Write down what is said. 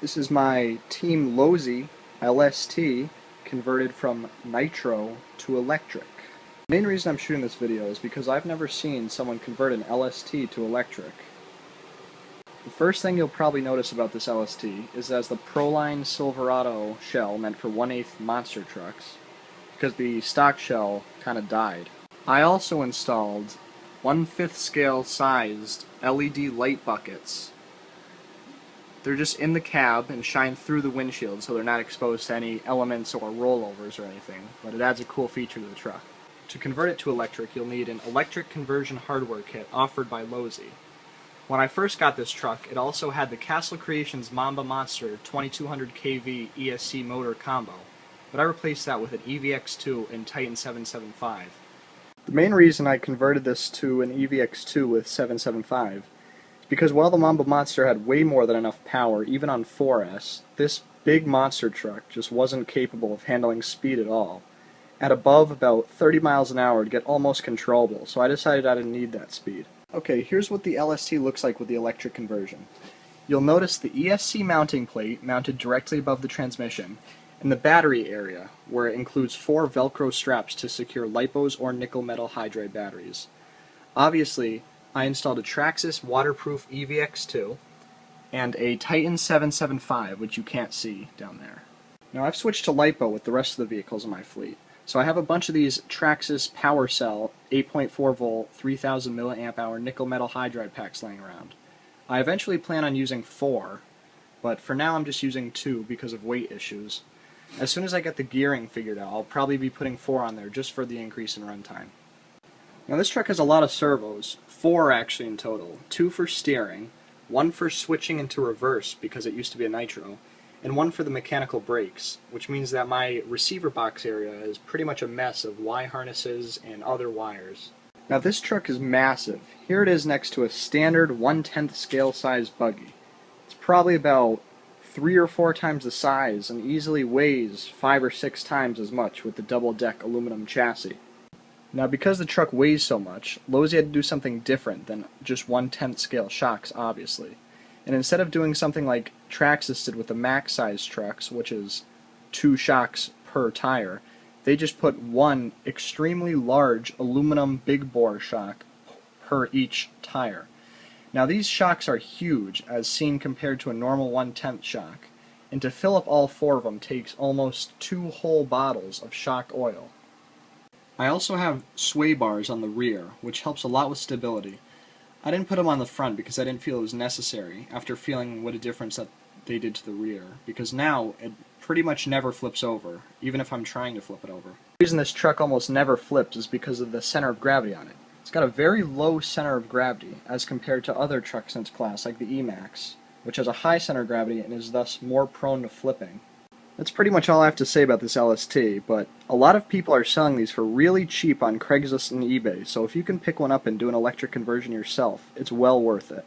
This is my Team Losi LST converted from nitro to electric. The main reason I'm shooting this video is because I've never seen someone convert an LST to electric. The first thing you'll probably notice about this LST is it has the Proline Silverado shell meant for 1/8 monster trucks, because the stock shell kind of died. I also installed 1/5 scale sized LED light buckets. They're just in the cab and shine through the windshield so they're not exposed to any elements or rollovers or anything, but it adds a cool feature to the truck. To convert it to electric, you'll need an electric conversion hardware kit offered by Losi. When I first got this truck, it also had the Castle Creations Mamba Monster 2200 kV ESC motor combo, but I replaced that with an EVX2 and Titan 775. The main reason I converted this to an EVX2 with 775 is because while the Mamba Monster had way more than enough power, even on 4S, this big monster truck just wasn't capable of handling speed at all. At above about 30 miles an hour, it'd get almost controllable, so I decided I didn't need that speed. Okay, here's what the LST looks like with the electric conversion. You'll notice the ESC mounting plate mounted directly above the transmission, and the battery area, where it includes 4 Velcro straps to secure LiPos or nickel metal hydride batteries. Obviously, I installed a Traxxas waterproof EVX2 and a Titan 775, which you can't see down there. Now I've switched to LiPo with the rest of the vehicles in my fleet. So I have a bunch of these Traxxas Power Cell 8.4 volt 3000 mAh nickel metal hydride packs laying around. I eventually plan on using 4, but for now I'm just using 2 because of weight issues. As soon as I get the gearing figured out, I'll probably be putting 4 on there just for the increase in runtime. Now this truck has a lot of servos, 4 actually in total, 2 for steering, 1 for switching into reverse because it used to be a nitro, and 1 for the mechanical brakes, which means that my receiver box area is pretty much a mess of Y harnesses and other wires. Now this truck is massive. Here it is next to a standard 1/10 scale size buggy. It's probably about 3 or 4 times the size and easily weighs 5 or 6 times as much with the double deck aluminum chassis. Now because the truck weighs so much, Losi had to do something different than just 1/10 scale shocks, obviously. And instead of doing something like Traxxas did with the max size trucks, which is 2 shocks per tire, they just put 1 extremely large aluminum big bore shock per each tire. Now these shocks are huge as seen compared to a normal 1/10 shock, and to fill up all 4 of them takes almost 2 whole bottles of shock oil. I also have sway bars on the rear, which helps a lot with stability. I didn't put them on the front because I didn't feel it was necessary after feeling what a difference that they did to the rear, because now it pretty much never flips over, even if I'm trying to flip it over. The reason this truck almost never flips is because of the center of gravity on it. It's got a very low center of gravity as compared to other trucks in its class like the E-Max, which has a high center of gravity and is thus more prone to flipping. That's pretty much all I have to say about this LST, but a lot of people are selling these for really cheap on Craigslist and eBay, so if you can pick one up and do an electric conversion yourself, it's well worth it.